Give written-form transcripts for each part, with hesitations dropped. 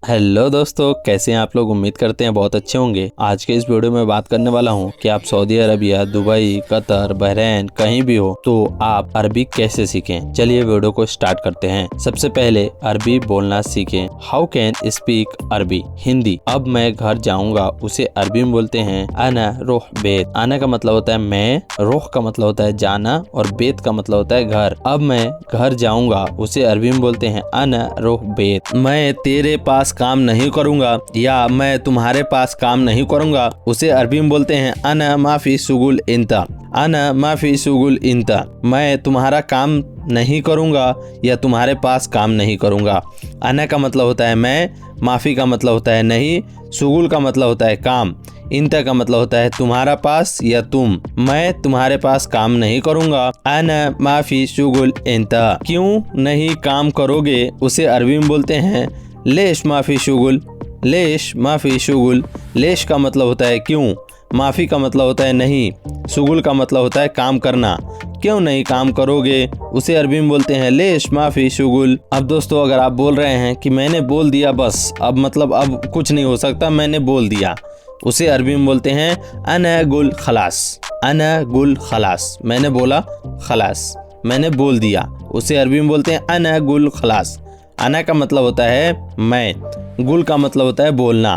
Hello दोस्तों, कैसे हैं आप लोग। उम्मीद करते हैं बहुत अच्छे होंगे। आज के इस वीडियो में बात करने वाला हूं कि आप Saudi Arabia, Dubai, Qatar, Bahrain कहीं भी हो तो आप अरबी कैसे सीखें। चलिए वीडियो को स्टार्ट करते हैं। सबसे पहले अरबी बोलना सीखें। हाउ कैन स्पीक अरबी। हिंदी। अब मैं घर जाऊंगा उसे अरबी में बोलते हैं अना रोह बेत। आना का मतलब होता है मैं, रोह का मतलब होता है जाना और बेत का मतलब होता है घर। अब मैं घर जाऊंगा उसे अरबी में बोलते हैं अना रोह बेत। मैं तेरे पास काम नहीं करूंगा या मैं तुम्हारे पास काम नहीं करूंगा उसे अरबी में बोलते हैं अना माफी शुगुल इंता। अना माफी शुगुल इंता। मैं तुम्हारा काम नहीं करूंगा या तुम्हारे पास काम नहीं करूंगा। अना का मतलब होता है मैं, माफी का मतलब होता है नहीं, शुगुल का मतलब होता है काम, इंता का मतलब होता है तुम्हारा पास या तुम। मैं तुम्हारे पास काम नहीं करूंगा। अना माफी शुगुल इंता। क्यों नहीं काम करोगे उसे अरबी में बोलते हैं लेश माफी शुगुल। लेश माफी शुगुल। लेश का मतलब होता है क्यों, माफी का मतलब होता है नहीं, शुगुल का मतलब होता है काम करना। क्यों नहीं काम करोगे उसे अरबी में बोलते हैं लेश माफी शुगुल। अब दोस्तों, अगर आप बोल रहे हैं कि मैंने बोल दिया बस, अब मतलब अब कुछ नहीं हो सकता, मैंने बोल दिया, उसे अरबी में बोलते हैं अना गुल खलास। अना गुल खलास। मैंने बोला खलास, मैंने बोल दिया, उसे अरबी में बोलते हैं अना गुल खलास। अना का मतलब होता है मैं, गुल का मतलब होता है बोलना,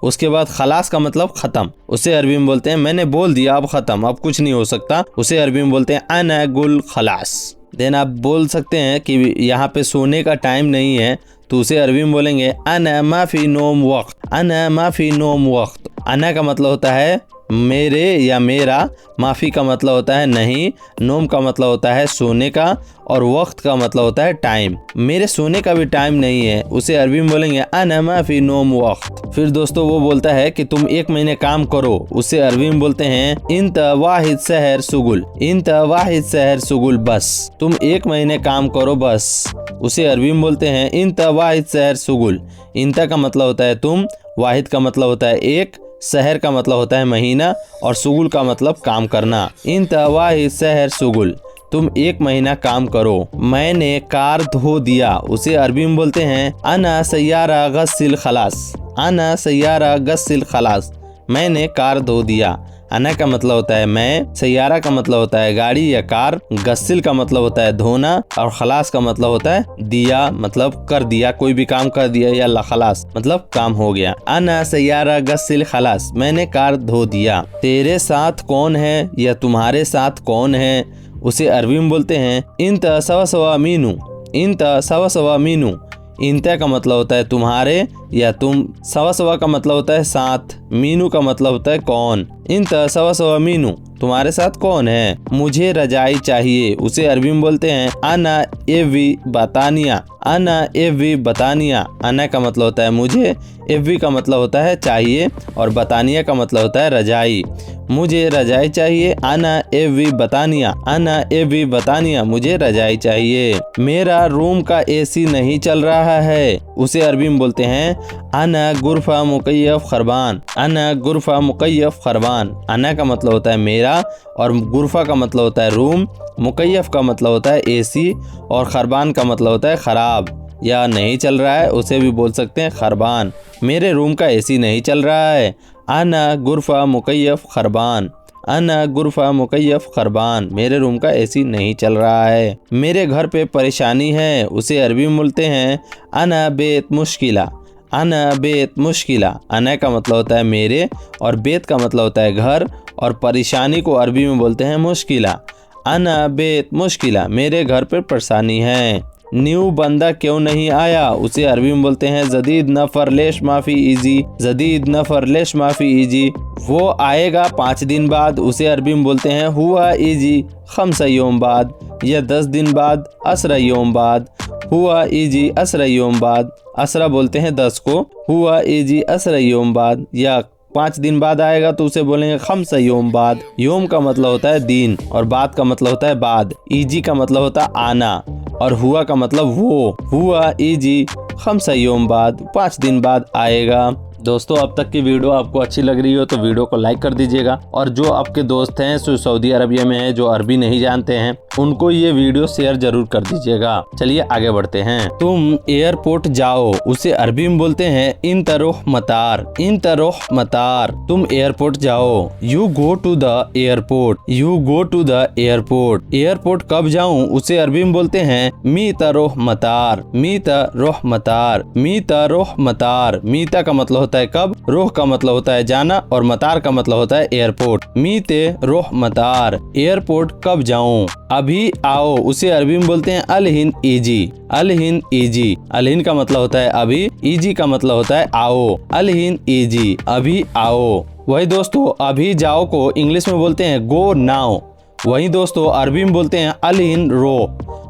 उसके बाद खलास का मतलब खत्म, उसे अरबी में बोलते हैं मैंने बोल दिया अब खत्म, अब कुछ नहीं हो सकता, उसे अरबी में बोलते हैं अना गुल खलास। देन आप बोल सकते हैं कि यहाँ पे सोने का टाइम नहीं है तो उसे अरबी में बोलेंगे अना माफी नोम वक्त। अना माफी नोम वक्त। अना का मतलब होता है मेरे या मेरा, माफ़ी का मतलब होता है नहीं, नोम का मतलब होता है सोने का और वक्त का मतलब होता है टाइम। मेरे सोने का भी टाइम नहीं है उसे अरबी में बोलेंगे अना माफी नोम वक्त। फिर दोस्तों वो बोलता है कि तुम 1 महीने काम करो उसे अरबी में बोलते हैं इंत वाहिद सहर सुगुल। इंत वाहिद सहर सुगुल। बस तुम 1 महीने काम करो बस, उसे अरबी में बोलते हैं इंत वाहिद सहर सुगुल। इंता का मतलब होता है तुम, वाहिद का मतलब होता है एक, शहर का मतलब होता है महीना और सुगुल का मतलब काम करना। इन तवाही शहर सुगुल। तुम 1 महीना काम करो। मैंने कार धो दिया उसे अरबी में बोलते हैं अना सैयारा गस्सिल खलास। अना सैयारा गस्सिल खलास। मैंने कार धो दिया। अना का मतलब होता है मैं, सैयारा का मतलब होता है गाड़ी या कार, गस्सिल का मतलब होता है धोना और खलास का मतलब होता है दिया, मतलब कर दिया, कोई भी काम कर दिया, या खलास मतलब काम हो गया। अना सैयारा गस्सिल खलास। मैंने कार धो दिया। तेरे साथ कौन है या तुम्हारे साथ कौन है उसे अरबी में बोलते हैं इंत सवा सवा मीनू। इंत सवा सवा मीनू। इंता का मतलब होता है तुम्हारे या तुम, सवा सवा का मतलब होता है साथ, मीनू का मतलब होता है कौन। इंता सवा सवा मीनू। तुम्हारे साथ कौन है। मुझे रजाई चाहिए उसे अरबी में बोलते हैं अना एवी बतानिया। अना एवी बतानिया। अना का मतलब होता है मुझे, एवी का मतलब होता है चाहिए और बतानिया का मतलब होता है रजाई। मुझे रजाई चाहिए अना एवी बतानिया। अना एवी बतानिया। मुझे रजाई चाहिए। मेरा रूम का एसी नहीं चल रहा है उसे अरबी में बोलते हैं अना गुरफा मुकैयफ खरबान। अना गुरफा मुकैयफ खरबान। अना का मतलब होता है मेरा और गुरफा का मतलब होता है रूम, मुकैयफ का मतलब होता है एसी और खरबान का मतलब होता है खराब या नहीं चल रहा है, उसे भी बोल सकते हैं खरबान। मेरे रूम का एसी नहीं चल रहा है। अना गुरफा मुकैयफ खरबान। अना गुरफा मुकैयफ खरबान। मेरे रूम का एसी नहीं चल रहा है। मेरे घर पे परेशानी है उसे अरबी में बोलते हैं अना बेत मुश्किला। अना बेत मुश्किला। अना का मतलब होता है मेरे और बेत का मतलब होता है घर और परेशानी को अरबी में बोलते हैं मुश्किला। अना बेत मुश्किला। मेरे घर पर परेशानी है। न्यू बंदा क्यों नहीं आया उसे अरबी में बोलते हैं जदीद नफर लेश माफी इजी। जदीद नफर लेश माफी इजी। वो आएगा 5 दिन बाद उसे अरबी में बोलते हैं हुआ इजी खम्सा योम बाद या 10 दिन बाद, असरा योम बाद। हुआ इजी असरा योम बाद। असरा बोलते हैं 10 को, हुआ इजी असरा योम बाद, या 5 दिन बाद आएगा तो उसे बोलेंगे खम्सा योम बाद। योम का मतलब होता है दिन और बाद का मतलब होता है बाद। इजी का मतलब होता है आना और हुआ का मतलब वो। हुआ इजी खम्सा योम बाद, 5 दिन बाद आएगा। दोस्तों, अब तक की वीडियो आपको अच्छी लग रही हो तो वीडियो को लाइक कर दीजिएगा और जो आपके दोस्त हैं जो सऊदी अरबिया में हैं, जो अरबी नहीं जानते हैं, उनको ये वीडियो शेयर जरूर कर दीजिएगा। चलिए आगे बढ़ते हैं। तुम एयरपोर्ट जाओ, उसे अरबी में बोलते हैं इन तरोह मतार। इन तरोह मतार, तुम एयरपोर्ट जाओ। You go to the airport. You go to the airport. Airport कब जाऊं, उसे अरबी में बोलते हैं मी तरोह मतार। मी तरोह मतार। मी तरोह मतार। मीता का मतलब होता है कब, रोह का मतलब होता है जाना और मतार का मतलब होता है एयरपोर्ट। मी ते रोह मतार, एयरपोर्ट कब जाऊं। अभी आओ, उसे अरबी में बोलते हैं अलहिन इजी। अलहिन इजी। अलहिन का मतलब होता है अभी, इजी का मतलब होता है आओ। अलहिन इजी, अभी आओ। वही दोस्तों अभी जाओ को इंग्लिश में बोलते हैं गो नाउ। वही दोस्तों अरबी में बोलते हैं अलहिन रो।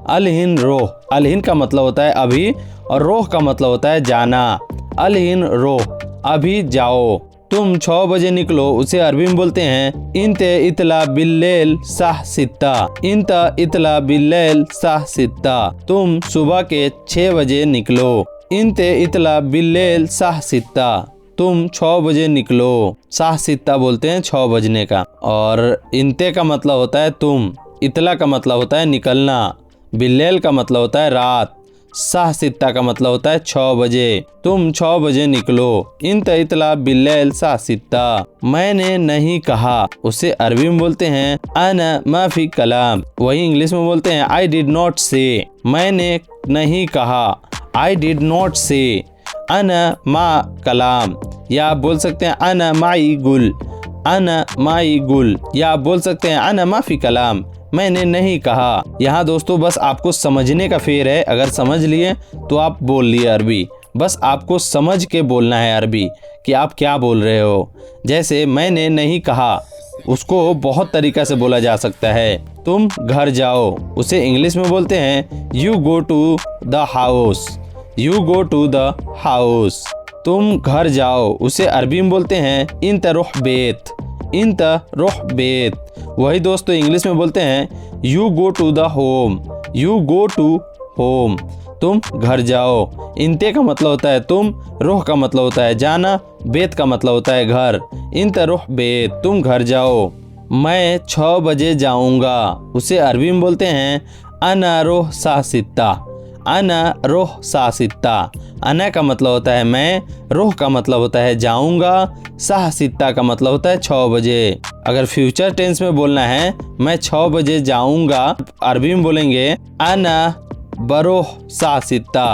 अलहिन रोह। अलहिन का मतलब होता है अभी और रोह का मतलब होता है जाना। अलहिन रोह, अभी जाओ। तुम 6 बजे निकलो, उसे अरबी में बोलते हैं इंते इतला बिल्लेल साह सित्ता। इंता इतला बिल्लेल साह सित्ता, तुम सुबह के 6 बजे निकलो। इंते इतला बिल्लेल साह सित्ता, तुम 6 बजे निकलो। साह सित्ता बोलते हैं 6 बजने का। और इंते का मतलब होता है तुम, इतला का मतलब होता है निकलना, बिल्लेल का मतलब होता है रात, साह सित्ता का मतलब होता है 6 बजे। तुम 6 बजे निकलो। इंत इतला बिल्लेल साह सित्ता, मैंने नहीं कहा, उसे अरबी में बोलते हैं अना माफी कलाम। वही इंग्लिश में बोलते हैं आई डिड नॉट से। मैंने नहीं कहा, आई डिड नॉट से। अना मा कलाम, या आप बोल सकते हैं अना माई गुल। अना माई गुल, या आप बोल सकते हैं अना माफी कलाम, मैंने नहीं कहा। यहाँ दोस्तों बस आपको समझने का फेर है। अगर समझ लिए तो आप बोल लिए अरबी। बस आपको समझ के बोलना है अरबी कि आप क्या बोल रहे हो। जैसे मैंने नहीं कहा, उसको बहुत तरीका से बोला जा सकता है। तुम घर जाओ, उसे इंग्लिश में बोलते हैं you go to the house. You go to the house, तुम घर जाओ, उसे अरबी में बोलते हैं इन तरोह बेत। इन तरोह बेत। वही दोस्तों इंग्लिश में बोलते हैं you go to the home. You go to home, तुम घर जाओ। इंते का मतलब होता है तुम, रोह का मतलब होता है जाना, बेत का मतलब होता है घर। इन तरोह बेत, तुम घर जाओ। मैं 6 बजे जाऊंगा, उसे अरबी में बोलते हैं अना रोह सा सित्ता। अना रोह सा सित्ता। अना का मतलब होता है मैं, रोह का मतलब होता है जाऊंगा, साह सित्ता का मतलब होता है 6 बजे। अगर फ्यूचर टेंस में बोलना है मैं 6 बजे जाऊंगा, अरबी में बोलेंगे अना बरोह सा सित्ता।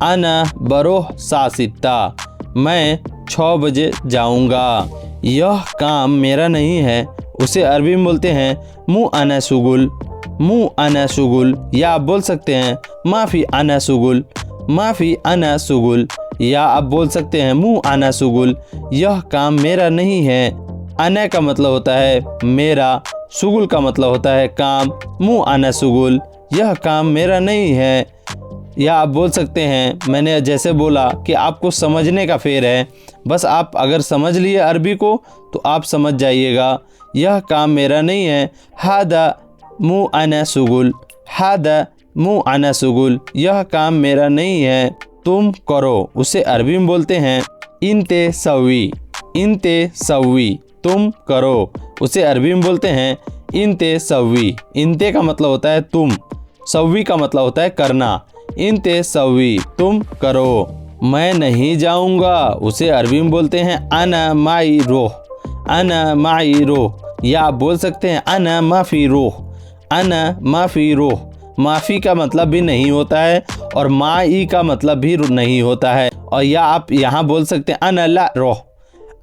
अना बरोह सा सित्ता, मैं 6 बजे जाऊंगा। यह काम मेरा नहीं है, उसे अरबी में बोलते हैं मुँह अना सुगुल। मुँह अना सुगुल, या आप बोल सकते हैं माफ़ी अना सुगुल। माफ़ी अना सुगुल, या आप बोल सकते हैं मुँह अना सुगुल, यह काम मेरा नहीं है। अना का मतलब होता है मेरा, सुगुल का मतलब होता है काम। मुँह अना सुगुल, यह काम मेरा नहीं है। या आप बोल सकते हैं मैंने जैसे बोला कि आपको समझने का फेर है। बस आप अगर समझ लिए अरबी को तो आप समझ जाइएगा यह काम मेरा नहीं है। हादा मुँह अना सुगुल। हादा मुँह अना सुगुल, यह काम मेरा नहीं है, तुम करो, उसे अरबी में बोलते हैं इंते सवी। इंते सवी, तुम करो, उसे अरबी में बोलते हैं इंते सवी। इंते का मतलब होता है तुम, सवी का मतलब होता है करना। इंते सवी, तुम करो। मैं नहीं जाऊंगा, उसे अरबी में बोलते हैं अना माई रोह। अना माई रोह, या आप बोल सकते हैं अना माफ़ी रोह। अना माफ़ी रोह, माफ़ी का मतलब भी नहीं होता है और माई का मतलब भी नहीं होता है। और या आप यहाँ बोल सकते हैं अना ला रोह।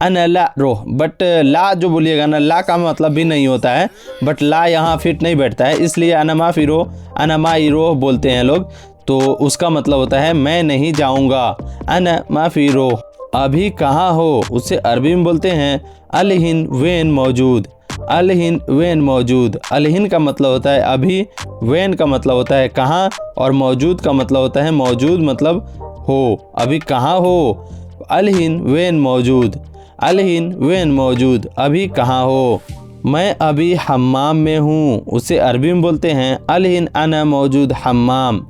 अना ला रोह, बट ला जो बोलिएगा ना, ला का मतलब भी नहीं होता है, बट ला यहाँ फिट नहीं बैठता है, इसलिए अना माफ़ी रोह, अना माई रोह बोलते हैं लोग। तो उसका मतलब होता है मैं नहीं जाऊँगा। अना माफ़ी रोह। अभी कहाँ हो, उसे अरबी में बोलते हैं अलहिन वेन मौजूद। अलहिन वेन मौजूद। अलहिन का मतलब होता है अभी, वेन का मतलब होता है कहाँ, और मौजूद का मतलब होता है मौजूद मतलब हो। अभी कहाँ हो, अलहिन वेन मौजूद। अलहिन वेन मौजूद, अभी कहाँ हो। मैं अभी हम्माम में हूँ, उसे अरबी में बोलते हैं अलहिन अना मौजूद हम्माम।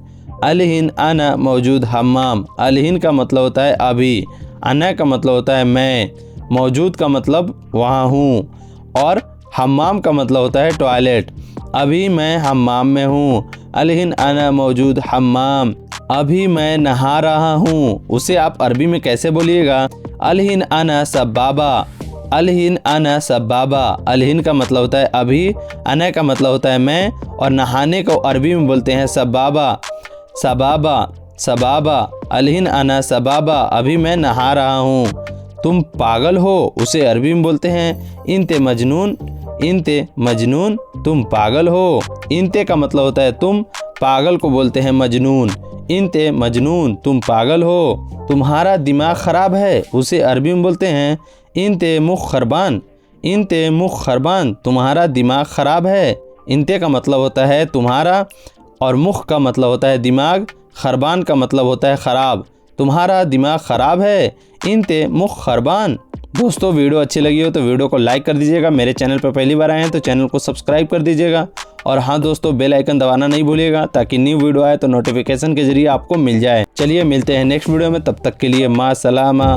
अलहिन अना मौजूद हम्माम। अलहिन का मतलब होता है अभी, अना का मतलब होता है मैं, मौजूद का मतलब वहाँ हूँ, और हम्माम का मतलब होता है टॉयलेट। अभी मैं हम्माम में हूँ। अलहिन अना मौजूद हम्माम, अभी मैं नहा रहा हूँ। उसे आप अरबी में कैसे बोलिएगा? अलहिन अना सब्बाबा, अलहिन अना सब्बाबा। अलहिन का मतलब होता है अभी, अना का मतलब होता है मैं, और नहाने को अरबी में बोलते हैं सब्बाबा, सबाबा, सबाबा। अलहिन अना सबाबा, अभी मैं नहा रहा हूँ। तुम पागल हो, उसे अरबी में बोलते हैं इंते मजनून, इंते मजनून, तुम पागल हो। इंते का मतलब होता है तुम, पागल को बोलते हैं मजनून। इंते मजनून, तुम पागल हो। तुम्हारा दिमाग ख़राब है, उसे अरबी में बोलते हैं इंते मुख खरबान, इंते मुख खरबान, तुम्हारा दिमाग ख़राब है। इंते का मतलब होता है तुम्हारा, और मुख का मतलब होता है दिमाग, खरबान का मतलब होता है ख़राब। तुम्हारा दिमाग ख़राब है, इंते मुख खरबान। दोस्तों, वीडियो अच्छी लगी हो तो वीडियो को लाइक कर दीजिएगा। मेरे चैनल पर पहली बार आए हैं तो चैनल को सब्सक्राइब कर दीजिएगा। और हाँ दोस्तों, बेल आइकन दबाना नहीं भूलिएगा ताकि न्यू वीडियो आए तो नोटिफिकेशन के जरिए आपको मिल जाए। चलिए मिलते हैं नेक्स्ट वीडियो में, तब तक के लिए माँ सलामा।